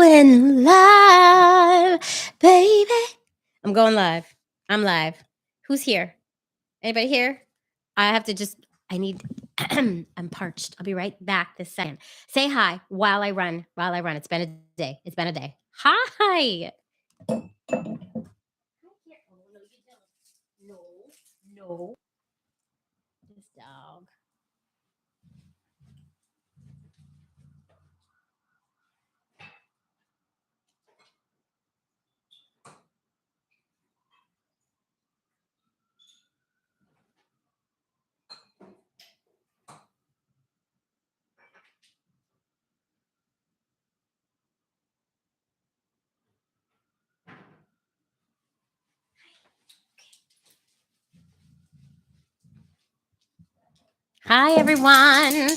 going live, baby. I'm going live. I'm live. Who's here? Anybody here? I have to just, I need, I'm parched. I'll be right back this second. Say hi while I run. While I run. It's been a day. It's been a day. Hi. No, no. This dog. Hi, everyone.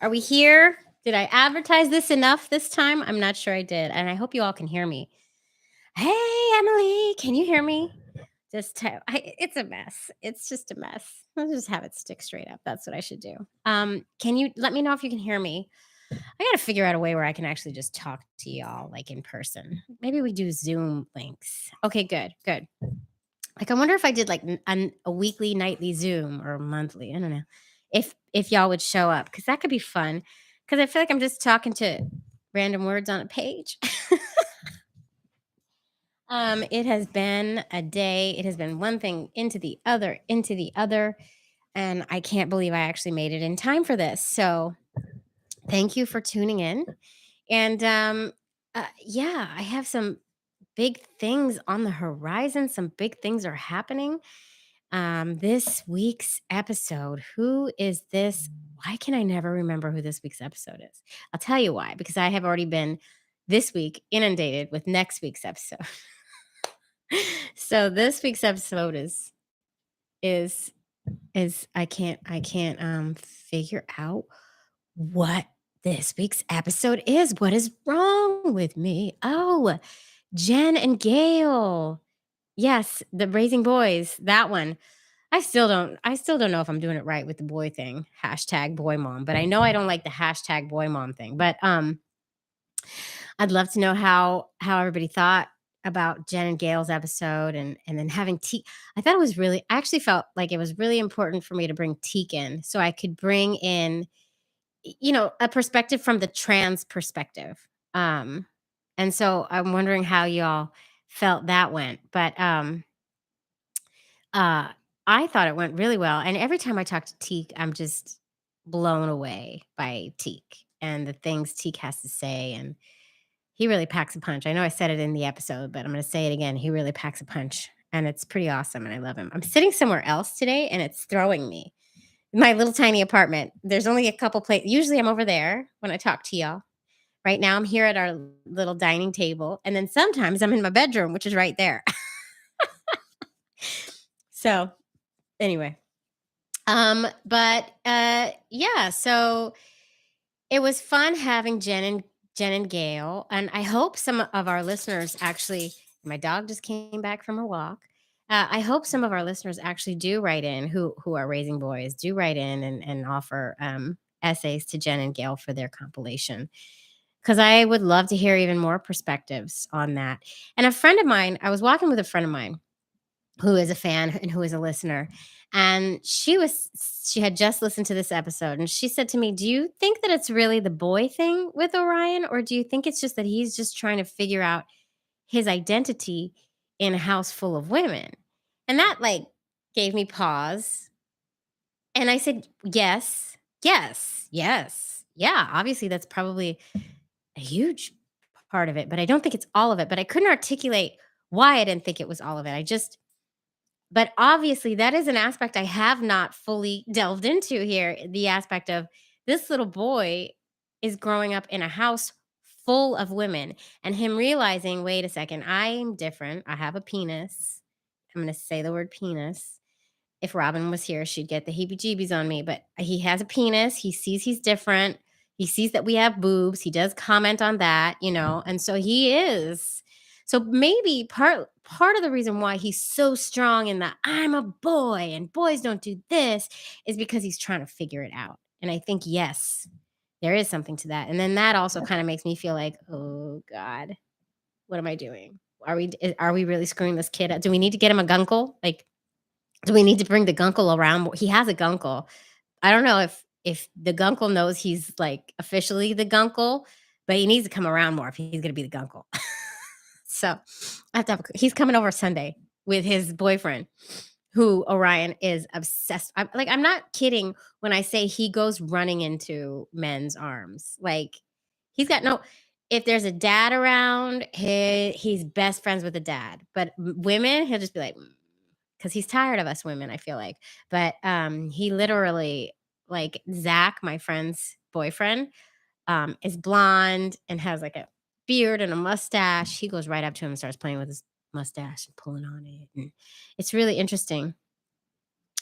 Are we here? Did I advertise this enough this time? I'm not sure I did. And I hope you all can hear me. Hey, Emily, can you hear me? It's a mess. It's just a mess. I'll just have it stick straight up. That's what I should do. Can you let me know if you can hear me? I got to figure out a way where I can actually just talk to y'all like in person. Maybe we do Zoom links. Okay, good, good. Like I wonder if I did like a weekly, nightly Zoom or monthly. I don't know if y'all would show up because that could be fun. Because I feel like I'm just talking to random words on a page. It has been a day. It has been one thing into the other, and I can't believe I actually made it in time for this. So, thank you for tuning in. And yeah, I have some big things on the horizon. Some big things are happening. This week's episode. Who is this? Why can I never remember who this week's episode is? I'll tell you why. Because I have already been this week inundated with next week's episode. So this week's episode is I can't figure out what this week's episode is. What is wrong with me? Oh, Jen and Gail. Yes, the Raising Boys, that one. I still don't know if I'm doing it right with the boy thing. Hashtag boy mom. But I know I don't like the hashtag boy mom thing. But I'd love to know how everybody thought about Jen and Gail's episode and then having Teak. I actually felt like it was really important for me to bring Teak in so I could bring in, a perspective from the trans perspective. Um, and so I'm wondering how y'all felt that went. But uh I thought it went really well. And every time I talk to Teak, I'm just blown away by Teak and the things Teak has to say. And he really packs a punch. I know I said it in the episode, but I'm going to say it again. He really packs a punch, and it's pretty awesome, and I love him. I'm sitting somewhere else today, and it's throwing me. My little tiny apartment. There's only a couple places. Usually, I'm over there when I talk to y'all. Right now, I'm here at our little dining table, and then sometimes I'm in my bedroom, which is right there. So, anyway, but yeah. So it was fun having Jen and Gail, and I hope some of our listeners actually. My dog just came back from her walk. I hope some of our listeners actually do write in who are raising boys, do write in and offer essays to Jen and Gail for their compilation because I would love to hear even more perspectives on that. And a friend of mine, I was walking with a friend of mine who is a fan and who is a listener. And she had just listened to this episode and she said to me, "Do you think that it's really the boy thing with Orion, or do you think it's just that he's just trying to figure out his identity in a house full of women?" And that like gave me pause. And I said, "Yes, yes, yes. Yeah, obviously that's probably a huge part of it, but I don't think it's all of it." But I couldn't articulate why I didn't think it was all of it. But obviously, that is an aspect I have not fully delved into here. The aspect of this little boy is growing up in a house full of women and him realizing, wait a second, I'm different. I have a penis. I'm going to say the word penis. If Robin was here, she'd get the heebie jeebies on me. But he has a penis. He sees he's different. He sees that we have boobs. He does comment on that. And so he is. So maybe part of the reason why he's so strong in the I'm a boy and boys don't do this is because he's trying to figure it out. And I think yes, there is something to that. And then that also kind of makes me feel like, Oh God, what am I doing? Are we really screwing this kid up? Do we need to get him a gunkle? Like, do we need to bring the gunkle around? He has a gunkle. I don't know if the gunkle knows he's, like, officially the gunkle, but he needs to come around more if he's gonna be the gunkle. So, I have to have he's coming over Sunday with his boyfriend, who Orion is obsessed I'm not kidding when I say he goes running into men's arms. Like, he's got no if there's a dad around, he's best friends with the dad, but women, he'll just be like, because he's tired of us women, I feel like. But he literally, like Zach, my friend's boyfriend, is blonde and has like a beard and a mustache. He goes right up to him and starts playing with his mustache and pulling on it. And it's really interesting.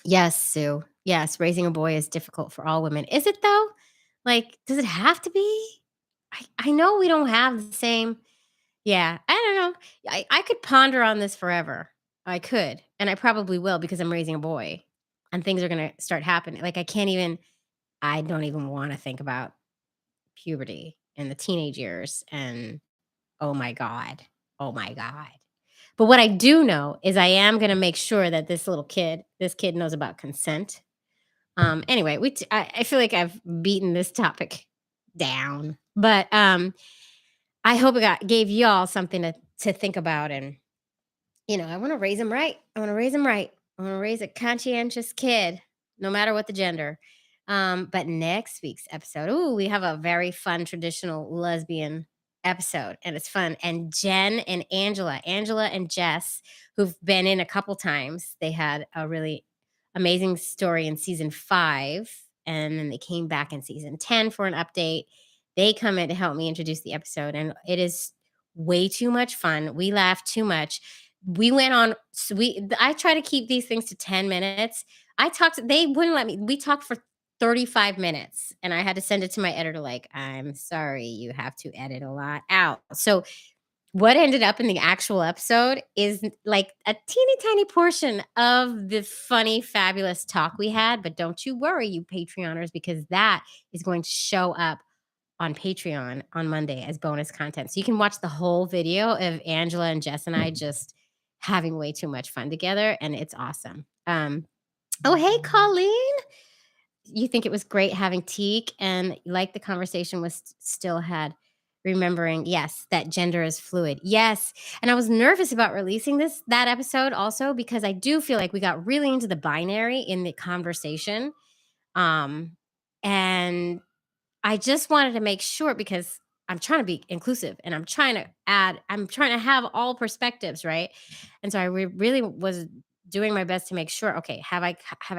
Yes, Sue. Yes, raising a boy is difficult for all women. Is it though? Like, does it have to be? I know we don't have the same. Yeah, I don't know. I could ponder on this forever. I could, and I probably will because I'm raising a boy and things are gonna start happening. Like, I don't even wanna think about puberty and the teenage years and oh my god. Oh my god. But what I do know is I am gonna make sure that this kid knows about consent. Anyway, I feel like I've beaten this topic down, but, I hope it gave y'all something to think about and I want to raise him right. I want to raise him right. I want to raise a conscientious kid, no matter what the gender. But next week's episode, ooh, we have a very fun traditional lesbian episode, and it's fun. And Jen and Angela and Jess, who've been in a couple times, they had a really amazing story in season 5, and then they came back in season 10 for an update. They come in to help me introduce the episode, and it is way too much fun. We laughed too much. We went on I try to keep these things to 10 minutes. They wouldn't let me. We talked for 35 minutes and I had to send it to my editor like, "I'm sorry, you have to edit a lot out." So, what ended up in the actual episode is like a teeny tiny portion of the funny, fabulous talk we had, but don't you worry, you Patreoners, because that is going to show up on Patreon on Monday as bonus content. So you can watch the whole video of Angela and Jess and I just having way too much fun together, and it's awesome. Oh, hey, Colleen. You think it was great having Teak and you like the conversation was still had remembering, yes, that gender is fluid. Yes. And I was nervous about releasing that episode also because I do feel like we got really into the binary in the conversation. Um, and I just wanted to make sure because I'm trying to be inclusive and I'm trying to have all perspectives, right? And so I really was doing my best to make sure, okay, have I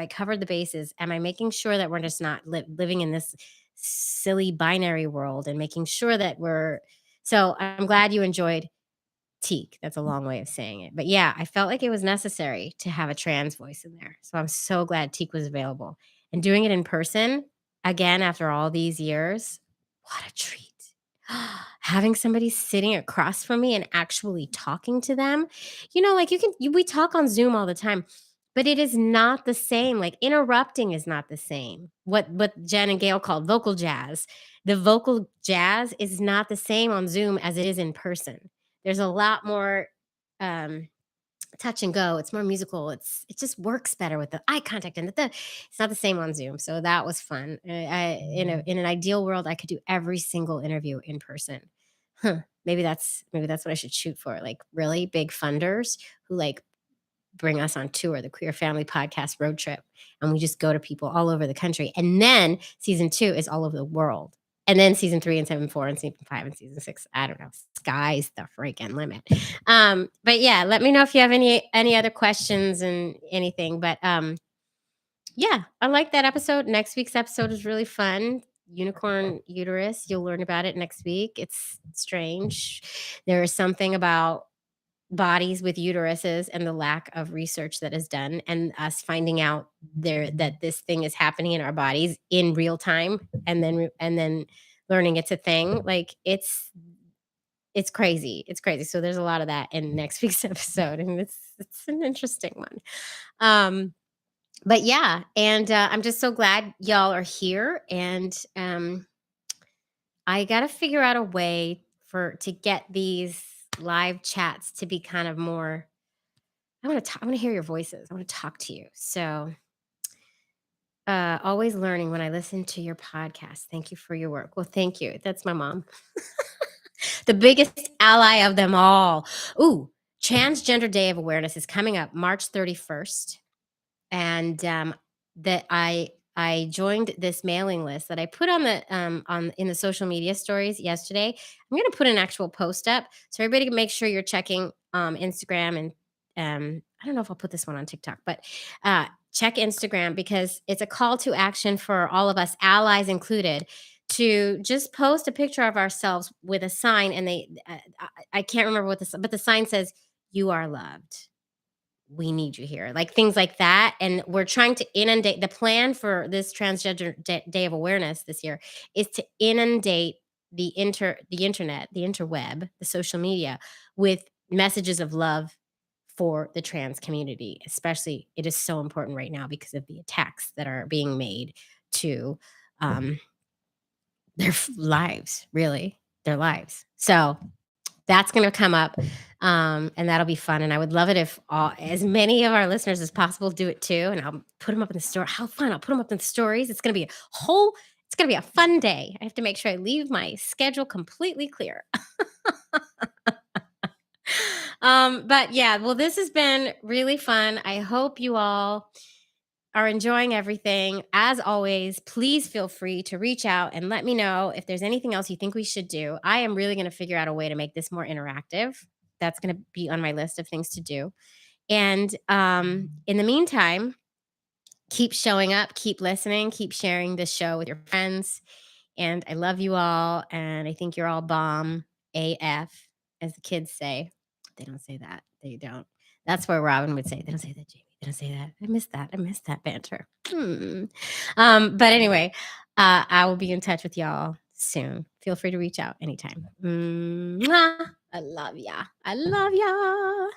covered the bases? Am I making sure that we're just not living in this silly binary world and making sure that so I'm glad you enjoyed Teak. That's a long way of saying it. But yeah, I felt like it was necessary to have a trans voice in there. So I'm so glad Teak was available. And doing it in person, again, after all these years, what a treat. Having somebody sitting across from me and actually talking to them. Like we talk on Zoom all the time, but it is not the same. Like interrupting is not the same. What Jen and Gail called vocal jazz. The vocal jazz is not the same on Zoom as it is in person. There's a lot more touch and go. It's more musical. It just works better with the eye contact and it's not the same on Zoom. So that was fun. In an ideal world, I could do every single interview in person. Huh. Maybe that's what I should shoot for. Like really big funders who like bring us on tour, the Queer Family Podcast road trip. And we just go to people all over the country. And then season 2 is all over the world. And then season 3 and season 4 and season 5 and season 6. I don't know. Sky's the freaking limit. But yeah, let me know if you have any other questions and anything. But yeah, I like that episode. Next week's episode is really fun. Unicorn uterus. You'll learn about it next week. It's strange. There is something about bodies with uteruses and the lack of research that is done and us finding out that this thing is happening in our bodies in real time and then learning it's a thing. Like it's crazy. It's crazy. So there's a lot of that in next week's episode and it's an interesting one. But yeah, and I'm just so glad y'all are here and I got to figure out a way to get these live chats to be kind of more. I want to hear your voices. I want to talk to you. So, always learning when I listen to your podcast. Thank you for your work. Well, thank you. That's my mom, the biggest ally of them all. Ooh, Transgender Day of Awareness is coming up March 31st. And that I joined this mailing list that I put on in the social media stories yesterday. I'm going to put an actual post up so everybody can make sure you're checking Instagram, and I don't know if I'll put this one on TikTok, but check Instagram, because it's a call to action for all of us, allies included, to just post a picture of ourselves with a sign, and I can't remember what but the sign says, "You are loved. We need you here," like things like that. And we're trying to inundate. The plan for this Transgender Day of Awareness this year is to inundate the internet, the interweb, the social media, with messages of love for the trans community. Especially, it is so important right now because of the attacks that are being made to um, their lives, really, their lives. So that's gonna come up, and that'll be fun, and I would love it if as many of our listeners as possible do it too, and I'll put them up in the store. How fun, I'll put them up in the stories. It's gonna be a fun day. I have to make sure I leave my schedule completely clear. But yeah, well, this has been really fun. I hope you all are enjoying everything. As always, please feel free to reach out and let me know if there's anything else you think we should do. I am really going to figure out a way to make this more interactive. That's going to be on my list of things to do. And in the meantime, keep showing up, keep listening, keep sharing this show with your friends. And I love you all. And I think you're all bomb AF, as the kids say. They don't say that. They don't. That's where Robin would say, they don't say that, Jaimie. They don't say that. I miss that. I miss that banter. But anyway, I will be in touch with y'all soon. Feel free to reach out anytime. Mwah. I love ya. I love ya.